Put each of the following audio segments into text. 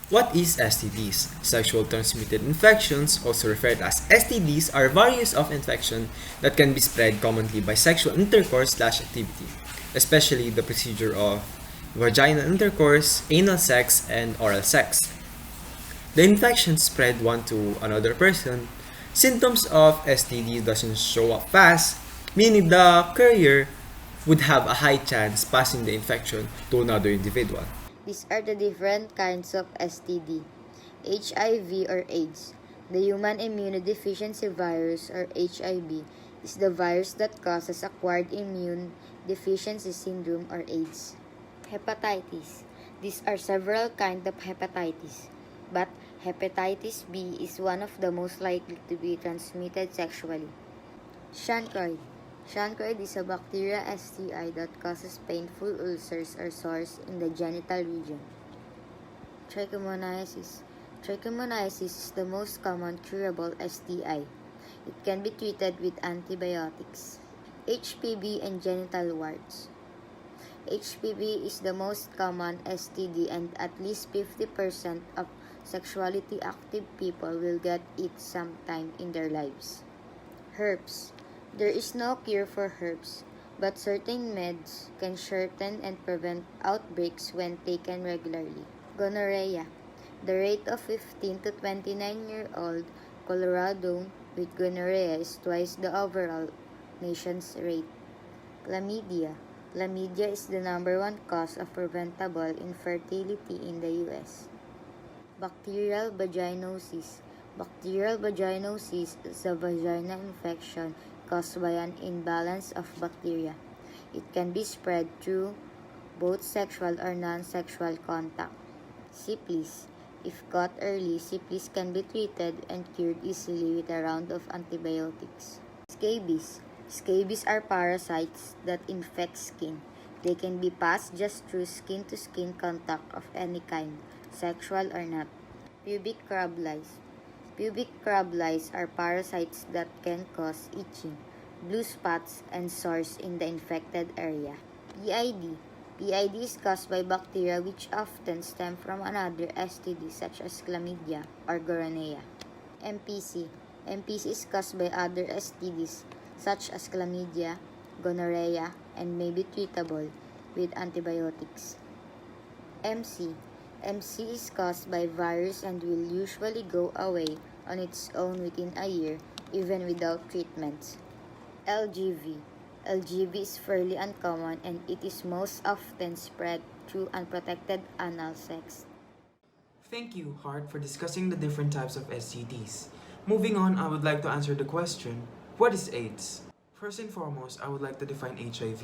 What is STDs? Sexual transmitted infections, also referred as STDs, are various of infection that can be spread commonly by sexual intercourse/activity, especially the procedure of vaginal intercourse, anal sex, and oral sex. The infection spread one to another person. Symptoms of STD doesn't show up fast, meaning the carrier would have a high chance passing the infection to another individual. These are the different kinds of STD. HIV or AIDS. The human immunodeficiency virus or HIV is the virus that causes acquired immune deficiency syndrome or AIDS. Hepatitis. These are several kinds of hepatitis, but hepatitis B is one of the most likely to be transmitted sexually. Chancroid. Chancroid is a bacteria STI that causes painful ulcers or sores in the genital region. Trichomoniasis. Trichomoniasis is the most common curable STI. It can be treated with antibiotics. HPV and genital warts. HPV is the most common STD and at least 50% of sexually active people will get it sometime in their lives. Herpes. There is no cure for herpes, but certain meds can shorten and prevent outbreaks when taken regularly. Gonorrhea. The rate of 15 to 29-year-old Colorado with gonorrhea is twice the overall nation's rate. Chlamydia. Chlamydia is the number one cause of preventable infertility in the U.S. Bacterial vaginosis. Bacterial vaginosis is a vaginal infection caused by an imbalance of bacteria. It can be spread through both sexual or non-sexual contact. Syphilis. If caught early, syphilis can be treated and cured easily with a round of antibiotics. Scabies. Scabies are parasites that infect skin. They can be passed just through skin-to-skin contact of any kind, sexual or not. Pubic crab lice. Pubic crab lice are parasites that can cause itching, blue spots, and sores in the infected area. PID. PID is caused by bacteria which often stem from another STD such as chlamydia or gonorrhea. MPC. MPC is caused by other STDs such as chlamydia, gonorrhea, and may be treatable with antibiotics. MC. MC is caused by virus and will usually go away on its own within a year, even without treatments. LGV. LGV is fairly uncommon and it is most often spread through unprotected anal sex. Thank you, Hart, for discussing the different types of STDs. Moving on, I would like to answer the question, what is AIDS? First and foremost, I would like to define HIV.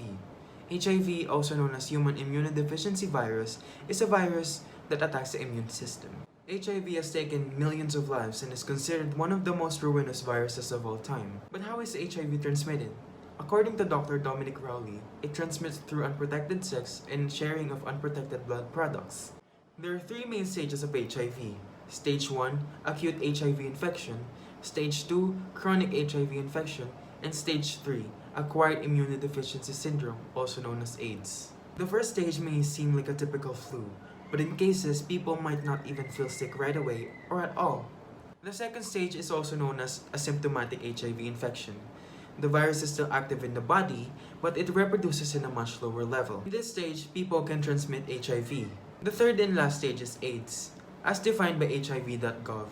HIV, also known as human immunodeficiency virus, is a virus that attacks the immune system. HIV has taken millions of lives and is considered one of the most ruinous viruses of all time. But how is HIV transmitted? According to Dr. Dominic Rowley, it transmits through unprotected sex and sharing of unprotected blood products. There are three main stages of HIV. Stage 1, acute HIV infection. Stage 2, chronic HIV infection. And Stage 3, acquired immunodeficiency syndrome, also known as AIDS. The first stage may seem like a typical flu, but in cases, people might not even feel sick right away or at all. The second stage is also known as asymptomatic HIV infection. The virus is still active in the body, but it reproduces in a much lower level. In this stage, people can transmit HIV. The third and last stage is AIDS. As defined by HIV.gov,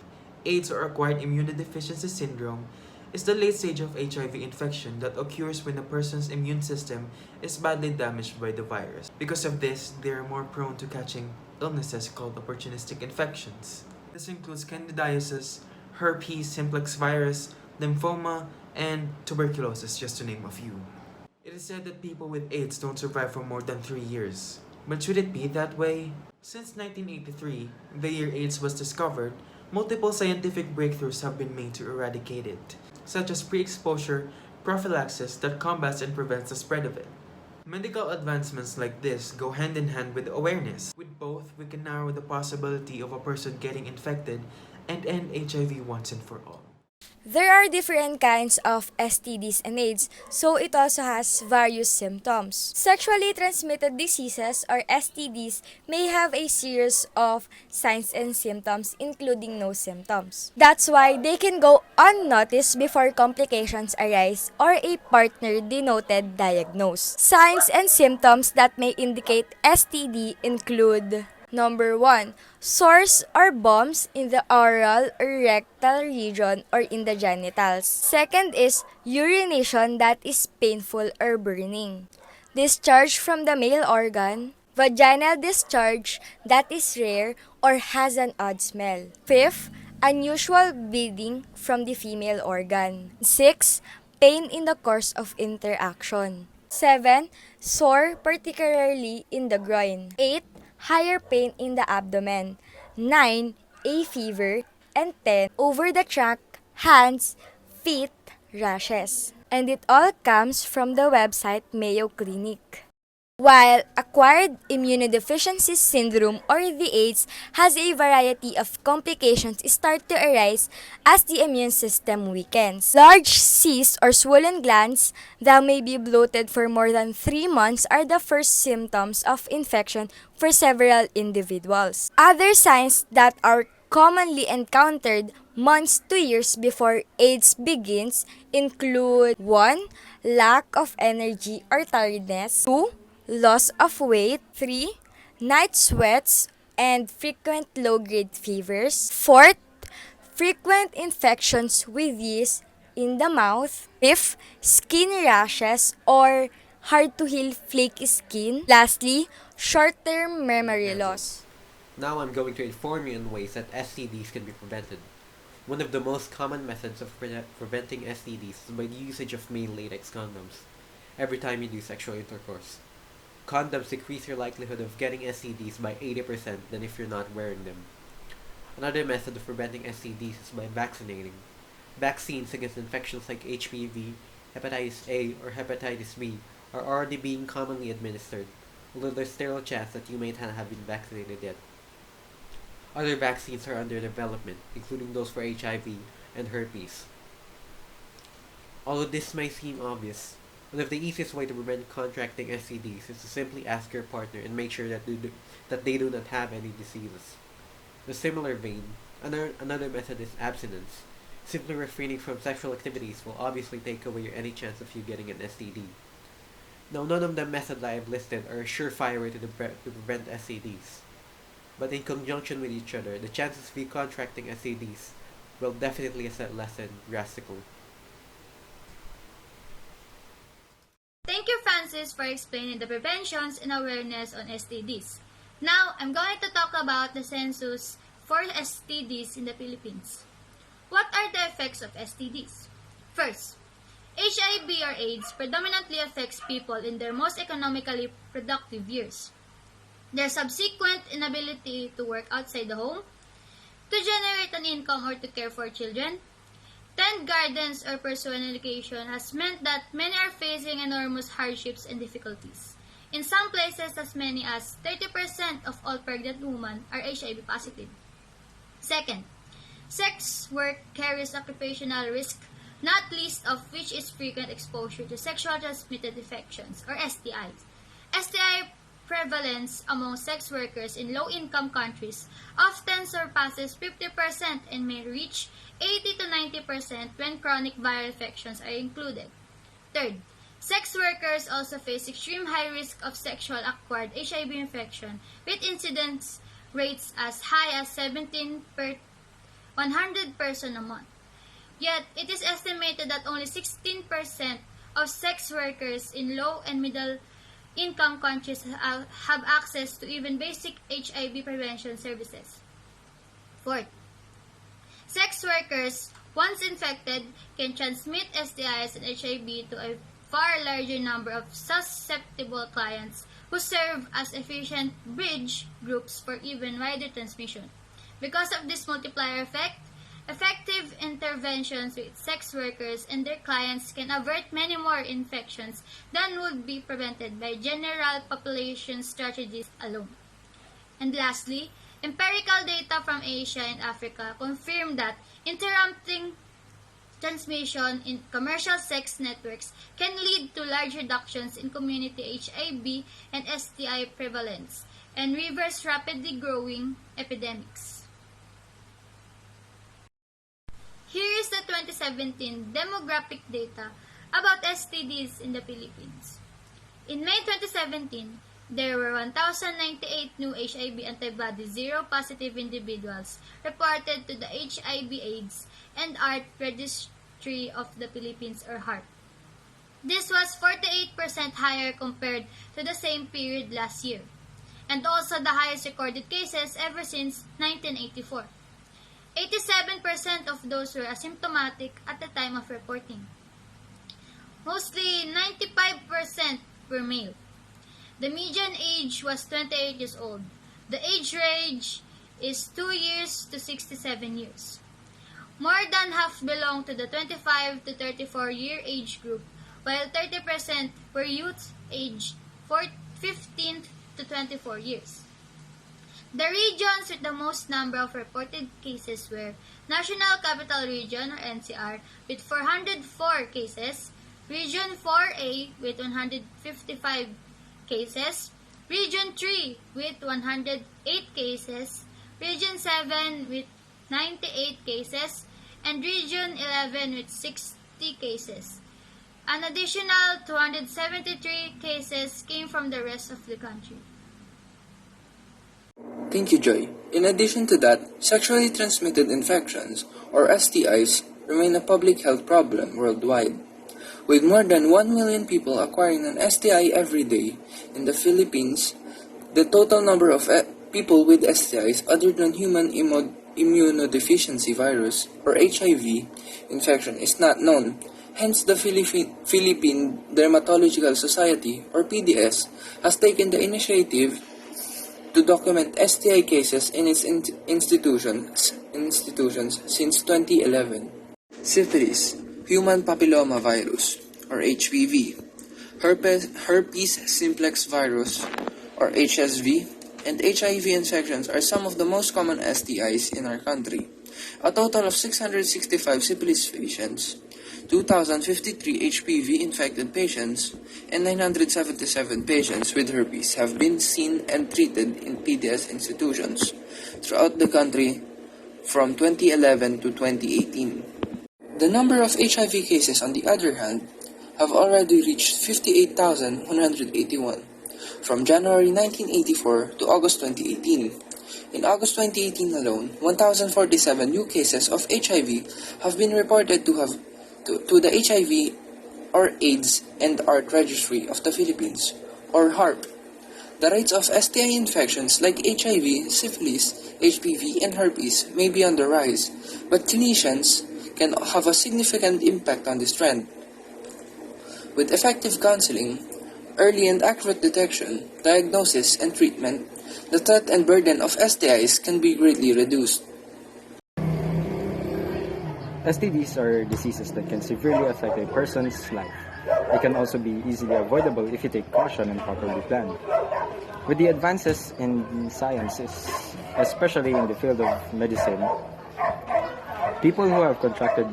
AIDS or acquired immunodeficiency syndrome is the late stage of HIV infection that occurs when a person's immune system is badly damaged by the virus. Because of this, they are more prone to catching illnesses called opportunistic infections. This includes candidiasis, herpes simplex virus, lymphoma, and tuberculosis, just to name a few. It is said that people with AIDS don't survive for more than 3 years. But should it be that way? Since 1983, the year AIDS was discovered, multiple scientific breakthroughs have been made to eradicate it, such as pre-exposure prophylaxis that combats and prevents the spread of it. Medical advancements like this go hand in hand with awareness. With both, we can narrow the possibility of a person getting infected and end HIV once and for all. There are different kinds of STDs and AIDS, so it also has various symptoms. Sexually transmitted diseases or STDs may have a series of signs and symptoms, including no symptoms. That's why they can go unnoticed before complications arise or a partner denoted diagnose. Signs and symptoms that may indicate STD include: Number 1. Sores or bumps in the oral or rectal region or in the genitals. Second is urination that is painful or burning. Discharge from the male organ. Vaginal discharge that is rare or has an odd smell. Fifth, unusual bleeding from the female organ. 6. Pain in the course of interaction. 7. Sore, particularly in the groin. 8. Higher pain in the abdomen. 9. A fever. And 10. Over the trunk, hands, feet, rashes. And it all comes from the website Mayo Clinic. While acquired immunodeficiency syndrome or the AIDS has a variety of complications start to arise as the immune system weakens. Large cysts or swollen glands that may be bloated for more than 3 months are the first symptoms of infection for several individuals. Other signs that are commonly encountered months to years before AIDS begins include: 1. Lack of energy or tiredness. 2. Loss of weight. 3. Night sweats and frequent low-grade fevers. 4. Frequent infections with yeast in the mouth. 5. Skin rashes or hard-to-heal flaky skin. Lastly, short-term memory loss. Now I'm going to inform you on ways that STDs can be prevented. One of the most common methods of preventing STDs is by the usage of male latex condoms every time you do sexual intercourse. Condoms decrease your likelihood of getting STDs by 80% than if you're not wearing them. Another method of preventing STDs is by vaccinating. Vaccines against infections like HPV, hepatitis A, or hepatitis B are already being commonly administered, although there's still a chance that you may not have been vaccinated yet. Other vaccines are under development, including those for HIV and herpes. Although this may seem obvious, one of the easiest way to prevent contracting STDs is to simply ask your partner and make sure that they do not have any diseases. In a similar vein, another method is abstinence. Simply refraining from sexual activities will obviously take away any chance of you getting an STD. Now, none of the methods I have listed are a surefire way to prevent STDs. But in conjunction with each other, the chances of you contracting STDs will definitely lessen drastically. Thank you, Francis, for explaining the preventions and awareness on STDs. Now, I'm going to talk about the census for STDs in the Philippines. What are the effects of STDs? First, HIV or AIDS predominantly affects people in their most economically productive years. Their subsequent inability to work outside the home, to generate an income or to care for children, tend guidance or pursue an education has meant that many are facing enormous hardships and difficulties. In some places, as many as 30% of all pregnant women are HIV positive. Second, sex work carries occupational risk, not least of which is frequent exposure to sexually transmitted infections or STIs. STI prevalence among sex workers in low-income countries often surpasses 50% and may reach 80 to 90% when chronic viral infections are included. Third, sex workers also face extreme high risk of sexual acquired HIV infection with incidence rates as high as 17 per 100 persons a month. Yet, it is estimated that only 16% of sex workers in low and middle income countries have access to even basic HIV prevention services. Fourth, sex workers, once infected, can transmit STIs and HIV to a far larger number of susceptible clients who serve as efficient bridge groups for even wider transmission. Because of this multiplier effect, effective interventions with sex workers and their clients can avert many more infections than would be prevented by general population strategies alone. And lastly, empirical data from Asia and Africa confirm that interrupting transmission in commercial sex networks can lead to large reductions in community HIV and STI prevalence and reverse rapidly growing epidemics. Here is the 2017 demographic data about STDs in the Philippines. In May 2017, there were 1,098 new HIV antibody seropositive individuals reported to the HIV/AIDS and ART Registry of the Philippines or HARP. This was 48% higher compared to the same period last year, and also the highest recorded cases ever since 1984. 87% of those were asymptomatic at the time of reporting. Mostly 95% were male. The median age was 28 years old. The age range is 2 years to 67 years. More than half belong to the 25 to 34-year age group, while 30% were youths aged 15 to 24 years. The regions with the most number of reported cases were National Capital Region or NCR with 404 cases, Region 4A with 155 cases, Region 3 with 108 cases, Region 7 with 98 cases, and Region 11 with 60 cases. An additional 273 cases came from the rest of the country. Thank you, Joy. In addition to that, sexually transmitted infections, or STIs, remain a public health problem worldwide. With more than 1 million people acquiring an STI every day in the Philippines, the total number of people with STIs other than human immunodeficiency virus, or HIV, infection is not known. Hence, the Philippine Dermatological Society, or PDS, has taken the initiative to document STI cases in its institutions since 2011. Syphilis, human papilloma virus, or HPV, herpes simplex virus, or HSV, and HIV infections are some of the most common STIs in our country. A total of 665 syphilis patients, 2,053 HPV-infected patients, and 977 patients with herpes have been seen and treated in PDS institutions throughout the country from 2011 to 2018. The number of HIV cases, on the other hand, have already reached 58,181 from January 1984 to August 2018. In August 2018 alone, 1,047 new cases of HIV have been reported to the HIV or AIDS and ART Registry of the Philippines, or HARP. The rates of STI infections like HIV, syphilis, HPV, and herpes may be on the rise, but clinicians can have a significant impact on this trend. With effective counseling, early and accurate detection, diagnosis, and treatment, the threat and burden of STIs can be greatly reduced. STDs are diseases that can severely affect a person's life. They can also be easily avoidable if you take caution and properly plan. With the advances in sciences, especially in the field of medicine, people who have contracted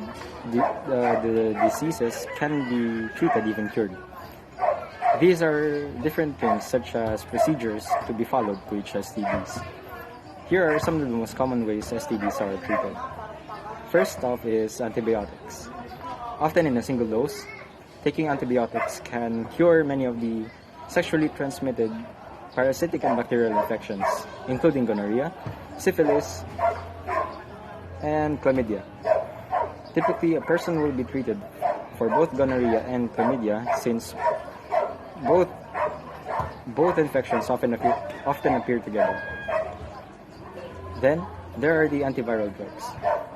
the diseases can be treated, even cured. These are different things such as procedures to be followed to each STDs. Here are some of the most common ways STDs are treated. First off is antibiotics. Often in a single dose, taking antibiotics can cure many of the sexually transmitted parasitic and bacterial infections, including gonorrhea, syphilis, and chlamydia. Typically, a person will be treated for both gonorrhea and chlamydia since both infections often appear together. Then, there are the antiviral drugs.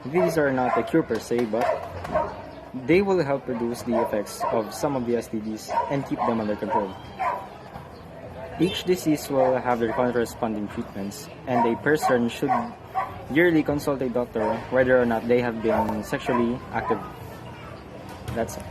These are not a cure per se, but they will help reduce the effects of some of the STDs and keep them under control. Each disease will have their corresponding treatments, and a person should yearly consult a doctor whether or not they have been sexually active. That's it.